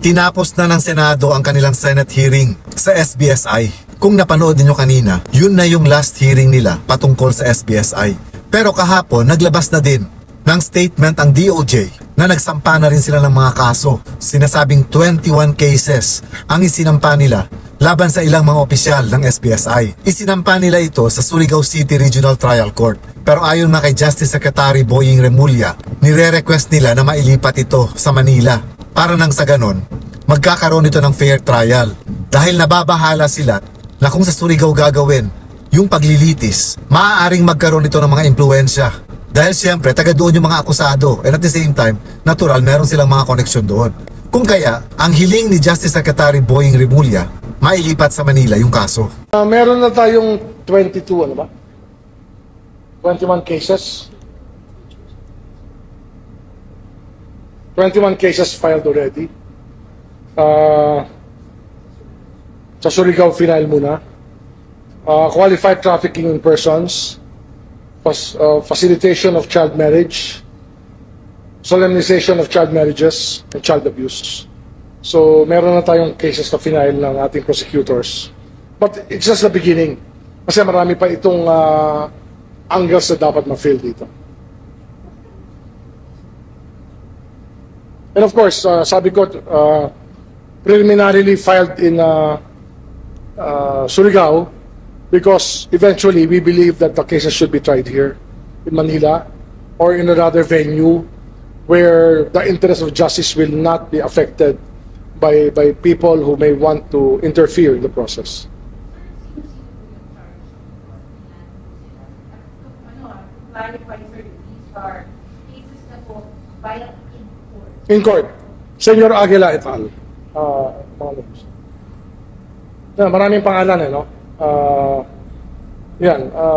tinapos na ng Senado ang kanilang Senate hearing sa SBSI. Kung napanood niyo kanina, yun na yung last hearing nila patungkol sa SBSI. Pero kahapon, naglabas na din ng statement ang DOJ na nagsampa na rin sila ng mga kaso. Sinasabing 21 cases ang isinampa nila laban sa ilang mga opisyal ng SBSI. Isinampa nila ito sa Surigao City Regional Trial Court. Pero ayon na kay Justice Secretary Boying Remulla, nire-request nila na mailipat ito sa Manila para nang sa ganon, magkakaroon ito ng fair trial. Dahil nababahala sila na kung sa Surigao gagawin yung paglilitis, maaaring magkaroon ito ng mga impluensya. Dahil siyempre, taga doon yung mga akusado. And at the same time, natural, meron silang mga koneksyon doon. Kung kaya, ang hiling ni Justice Secretary Boying Remulla, mailipat sa Manila yung kaso. Meron na tayong 22, ano ba? 21 cases. 21 cases filed already. Sa Surigao, final muna. Qualified trafficking in persons, facilitation of child marriage, solemnization of child marriages, and child abuse. So, meron na tayong cases na final ng ating prosecutors. But it's just the beginning. Kasi marami pa itong angles na dapat ma-fill dito. And of course, sabi ko, preliminarily filed in Surigao because eventually we believe that the cases should be tried here in Manila or in another venue where the interest of justice will not be affected by people who may want to interfere in the process. In court, Senyor Aguila et al. Maraming pangalan no?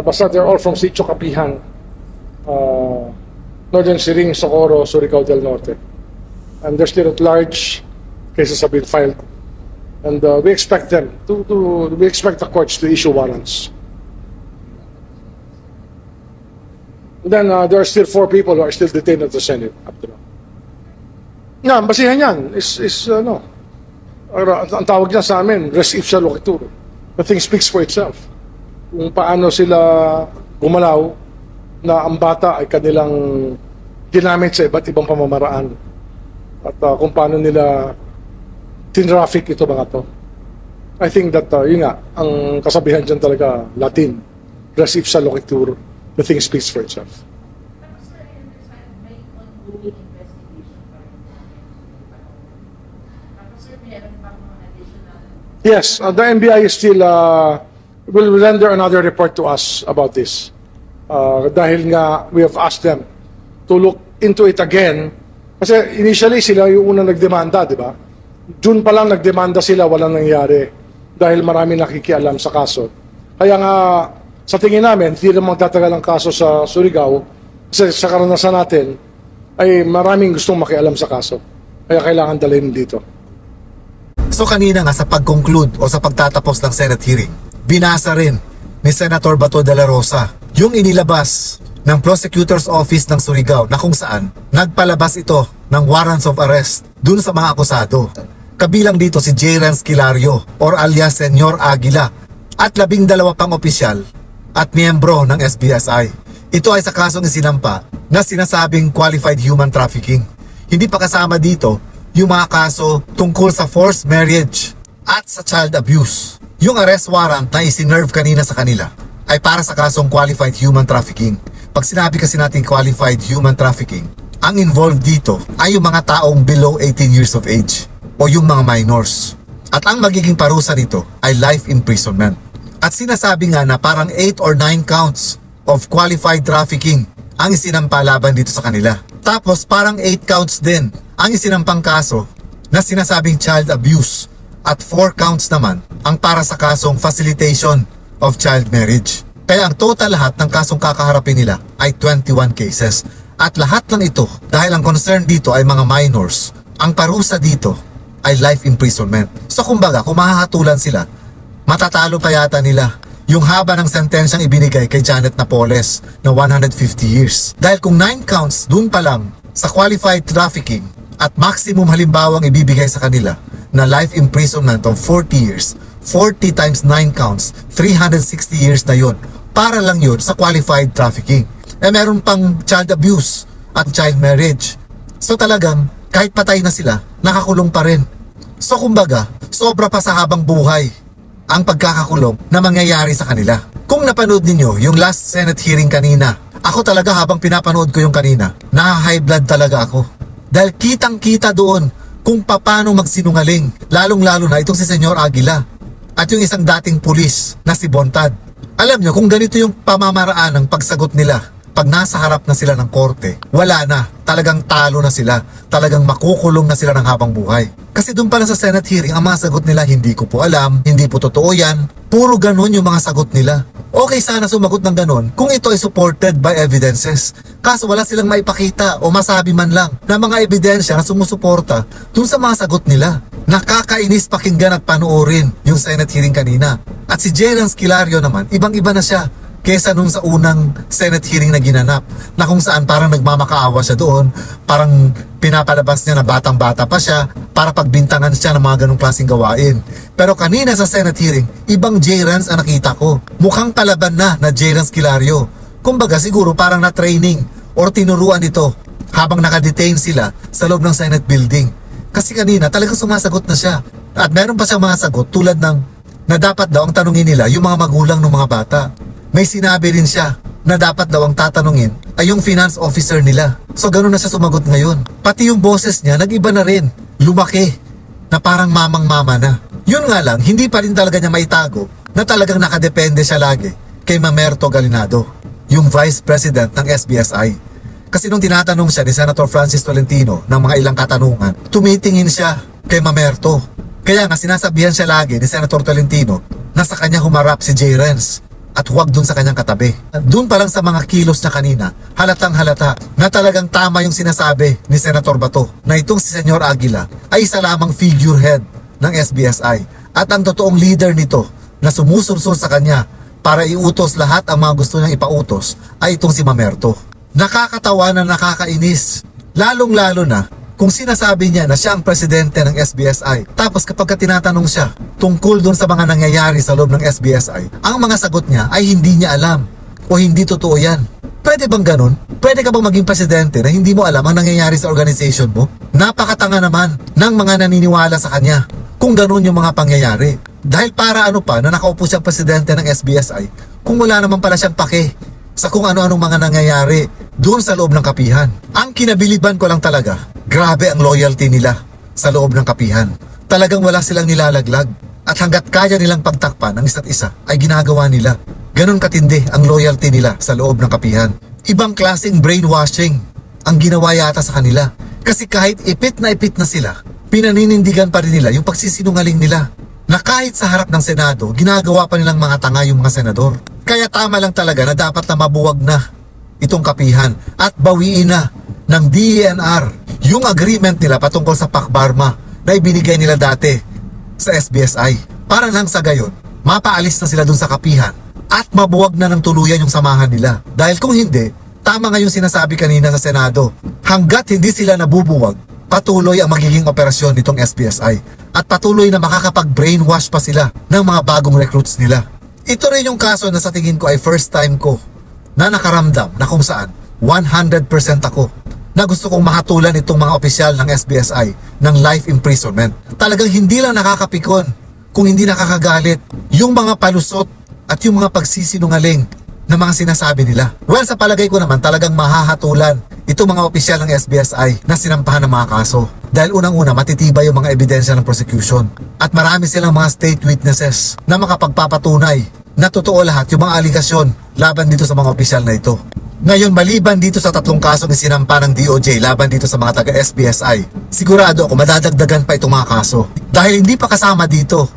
Basta they're all from Sitio Kapihan, Northern Siring, Socorro, Surigao del Norte. And they're still at large. Cases have been filed. And we expect them we expect the courts to issue warrants. And then there are still 4 people who are still detained at the Senate up to now. Yan, basihan yan ang tawag niya sa amin, res ipsa loquitur. The thing speaks for itself. Kung paano sila gumalaw na ang bata ay kanilang ginamit sa iba't ibang pamamaraan. At kung paano nila tinraffic ito mga to. I think that, yun nga, ang kasabihan dyan talaga, Latin, res ipsa loquitur. The thing speaks for itself. Yes, the NBI is still will render another report to us about this. Dahil nga we have asked them to look into it again. Kasi initially sila yung unang nagdemanda, di ba? June pa lang nagdemanda sila, walang nangyari. Dahil marami nakikialam sa kaso. Kaya nga, sa tingin namin, hindi na magtatagal ang kaso sa Surigao. Kasi sa karanasan natin, ay maraming gustong makialam sa kaso. Kaya kailangan dalhin dito. So kanina nga sa pag-conclude o sa pagtatapos ng Senate hearing, binasa rin ni Senator Bato de la Rosa yung inilabas ng Prosecutor's Office ng Surigao na kung saan nagpalabas ito ng warrants of arrest dun sa mga akusado. Kabilang dito si J. Renz Kilario or alias Senyor Aguila at 12 pang opisyal at miyembro ng SBSI. Ito ay sa kasong isinampa na sinasabing qualified human trafficking. Hindi pa kasama dito yung mga kaso tungkol sa forced marriage at sa child abuse. Yung arrest warrant na isinerve kanina sa kanila ay para sa kasong qualified human trafficking. Pag sinabi kasi natin qualified human trafficking, ang involved dito ay yung mga taong below 18 years of age o yung mga minors. At ang magiging parusa nito ay life imprisonment. At sinasabi nga na parang 8 or 9 counts of qualified trafficking ang isinampa laban dito sa kanila. Tapos parang 8 counts din ang isinampang kaso na sinasabing child abuse at 4 counts naman ang para sa kasong facilitation of child marriage. Kaya ang total lahat ng kasong kakaharapin nila ay 21 cases. At lahat ng ito, dahil ang concern dito ay mga minors, ang parusa dito ay life imprisonment. So kumbaga, kung mahahatulan sila, matatalo pa yata nila yung haba ng sentensyang ibinigay kay Janet Napoles na 150 years. Dahil kung 9 counts dun pa lang sa qualified trafficking At maximum halimbawang ibibigay sa kanila na life imprisonment of 40 years, 40 times 9 counts, 360 years na yun. Para lang yun sa qualified trafficking. Meron pang child abuse at child marriage. So talagang kahit patay na sila, nakakulong pa rin. So kumbaga, sobra pa sa habang buhay ang pagkakakulong na mangyayari sa kanila. Kung napanood ninyo yung last Senate hearing kanina, ako talaga habang pinapanood ko yung kanina, na-high blood talaga ako. Dahil kitang-kita doon kung paano magsinungaling, lalong-lalo na itong si Senyor Aguila at yung isang dating pulis na si Bontad. Alam nyo, kung ganito yung pamamaraan ng pagsagot nila, pag nasa harap na sila ng korte, wala na. Talagang talo na sila. Talagang makukulong na sila ng habang buhay. Kasi doon pala sa Senate hearing, ang mga sagot nila, hindi ko po alam, hindi po totoo yan. Puro ganun yung mga sagot nila. Okay sana sumagot ng ganun kung ito ay supported by evidences. Kaso wala silang maipakita o masabi man lang na mga ebidensya na sumusuporta dun sa mga sagot nila. Nakakainis pakinggan at panoorin yung Senate hearing kanina. At si Jayran Esquilario naman, ibang-iba na siya kesa nung sa unang Senate hearing na ginanap, na kung saan parang nagmamakaawa siya doon, parang pinapalabas niya na batang-bata pa siya para pagbintangan siya ng mga ganong klaseng gawain. Pero kanina sa Senate hearing, ibang Jayrans ang nakita ko. Mukhang palaban na Jayran Esquilario. Kumbaga siguro parang na-training or tinuruan ito habang nakadetain sila sa loob ng Senate building. Kasi kanina talagang sumasagot na siya. At meron pa siyang mga sagot tulad ng na dapat daw ang tanungin nila yung mga magulang ng mga bata. May sinabi rin siya na dapat daw ang tatanungin ay yung finance officer nila. So gano'n na siya sumagot ngayon. Pati yung boses niya nag-iba na rin. Lumaki na parang mamang-mama na. Yun nga lang, hindi pa rin talaga niya maitago na talagang nakadepende siya lagi kay Mamerto Galinado, yung Vice President ng SBSI. Kasi nung tinatanong siya ni Senator Francis Tolentino ng mga ilang katanungan, tumitingin siya kay Mamerto. Kaya nga sinasabihan siya lagi ni Senator Tolentino na sa kanya humarap si Jayrans at huwag dun sa kanyang katabi. Dun pa lang sa mga kilos na kanina, halatang halata na talagang tama yung sinasabi ni Senator Bato na itong si Senyor Aguila ay isa lamang figurehead ng SBSI at ang totoong leader nito na sumusursur sa kanya para iutos lahat ang mga gusto niyang ipautos ay itong si Mamerto. Nakakatawa na nakakainis, lalong-lalo na kung sinasabi niya na siya ang presidente ng SBSI. Tapos kapag tinatanong siya tungkol dun sa mga nangyayari sa loob ng SBSI, ang mga sagot niya ay hindi niya alam o hindi totoo yan. Pwede bang ganun? Pwede ka bang maging presidente na hindi mo alam ang nangyayari sa organization mo? Napakatanga naman ng mga naniniwala sa kanya kung ganun yung mga pangyayari. Dahil para ano pa na nakaupo siyang presidente ng SBSI kung wala naman pala siyang pake sa kung ano-anong mga nangyayari doon sa loob ng kapihan. Ang kinabiliban ko lang talaga, grabe ang loyalty nila sa loob ng kapihan. Talagang wala silang nilalaglag at hanggat kaya nilang pagtakpan ang isa't isa ay ginagawa nila. Ganon katindi ang loyalty nila sa loob ng kapihan. Ibang klaseng brainwashing ang ginawa yata sa kanila. Kasi kahit ipit na sila, pinaninindigan pa rin nila yung pagsisinungaling nila. Na kahit sa harap ng Senado, ginagawa pa nilang mga tanga yung mga senador. Kaya tama lang talaga na dapat na mabuwag na itong kapihan at bawiin na ng DENR yung agreement nila patungkol sa Pacbarma na ibinigay nila dati sa SBSI. Para lang sa gayon, mapaalis na sila dun sa kapihan at mabuwag na ng tuluyan yung samahan nila. Dahil kung hindi, tama nga yung sinasabi kanina sa Senado, hanggat hindi sila nabubuwag, patuloy ang magiging operasyon nitong SBSI at patuloy na makakapag-brainwash pa sila ng mga bagong recruits nila. Ito rin yung kaso na sa tingin ko ay first time ko na nakaramdam na kung saan 100% ako na gusto kong mahatulan itong mga opisyal ng SBSI ng life imprisonment. Talagang hindi lang nakakapikon kung hindi nakakagalit yung mga palusot at yung mga pagsisinungaling na mga sinasabi nila. Well, sa palagay ko naman talagang mahahatulan itong mga opisyal ng SBSI na sinampahan ng mga kaso. Dahil unang-una matitibay yung mga ebidensya ng prosecution at marami silang mga state witnesses na makapagpapatunay na totoo lahat yung mga aligasyon laban dito sa mga opisyal na ito. Ngayon, maliban dito sa 3 kasong isinampa ng DOJ laban dito sa mga taga-SBSI, sigurado ako madadagdagan pa itong mga kaso. Dahil hindi pa kasama dito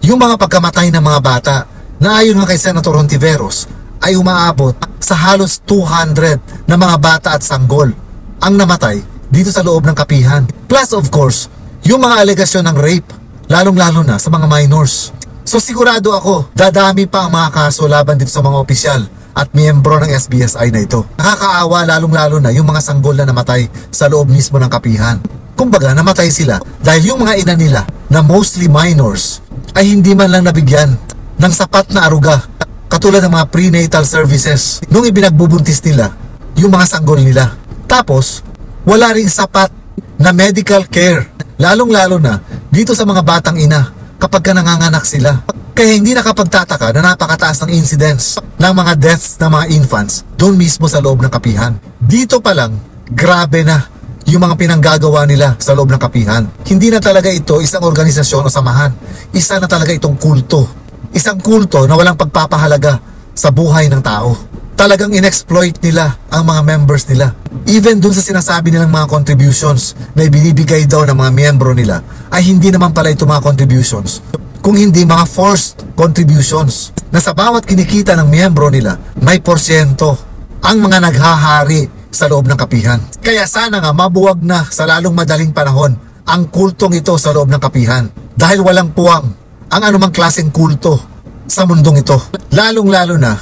yung mga pagkamatay ng mga bata na ayon nga kay Senator Hontiveros ay umaabot sa halos 200 na mga bata at sanggol ang namatay dito sa loob ng kapihan. Plus of course, yung mga alegasyon ng rape, lalong-lalo na sa mga minors. So sigurado ako, dadami pa ang mga kaso laban dito sa mga opisyal at miyembro ng SBSI na ito. Nakakaawa lalong-lalo na yung mga sanggol na namatay sa loob mismo ng kapihan. Kumbaga, namatay sila dahil yung mga ina nila na mostly minors ay hindi man lang nabigyan ng sapat na aruga katulad ng mga prenatal services nung ibinagbubuntis nila yung mga sanggol nila. Tapos, wala ring sapat na medical care, lalong-lalo na dito sa mga batang ina kapag ka nanganganak sila. Kaya hindi nakapagtataka na napakataas ng incidence ng mga deaths ng mga infants doon mismo sa loob ng kapihan. Dito pa lang, grabe na yung mga pinanggagawa nila sa loob ng kapihan. Hindi na talaga ito isang organisasyon o samahan. Isa na talaga itong kulto. Isang kulto na walang pagpapahalaga sa buhay ng tao. Talagang inexploit nila ang mga members nila. Even dun sa sinasabi nilang mga contributions na ibinibigay daw ng mga miyembro nila, ay hindi naman pala ito mga contributions, kung hindi mga forced contributions na sa bawat kinikita ng miyembro nila, may porsyento ang mga naghahari sa loob ng kapihan. Kaya sana nga mabuwag na sa lalong madaling panahon ang kultong ito sa loob ng kapihan dahil walang puwang ang anumang klaseng kulto sa mundong ito. Lalong-lalo na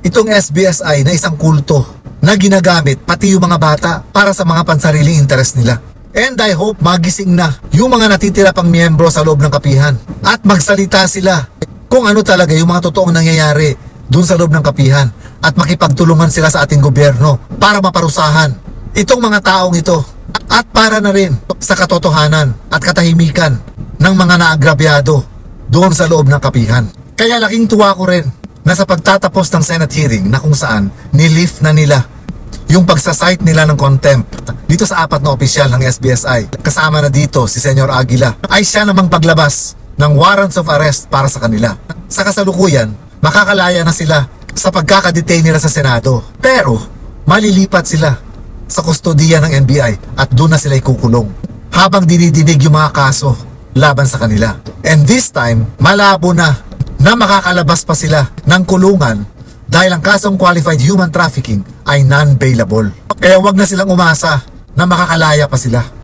itong SBSI na isang kulto na ginagamit pati yung mga bata para sa mga pansariling interes nila. And I hope magising na yung mga natitira pang miyembro sa loob ng kapihan at magsalita sila kung ano talaga yung mga totoong nangyayari dun sa loob ng kapihan at makipagtulungan sila sa ating gobyerno para maparusahan itong mga taong ito at para na rin sa katotohanan at katahimikan ng mga naagrabyado doon sa loob ng kapihan. Kaya laking tuwa ko rin na sa pagtatapos ng Senate hearing na kung saan nilift na nila yung pagsasite nila ng contempt dito sa 4 na opisyal ng SBSI, kasama na dito si Senyor Aguila, ay siya namang paglabas ng warrants of arrest para sa kanila. Sa kasalukuyan, makakalaya na sila sa pagkakadetain nila sa Senado. Pero, malilipat sila sa kustodiya ng NBI at doon na sila ikukulong habang dinidinig yung mga kaso laban sa kanila. And this time, malabo na makakalabas pa sila ng kulungan dahil ang kasong qualified human trafficking ay non-bailable. Kaya wag na silang umasa na makakalaya pa sila.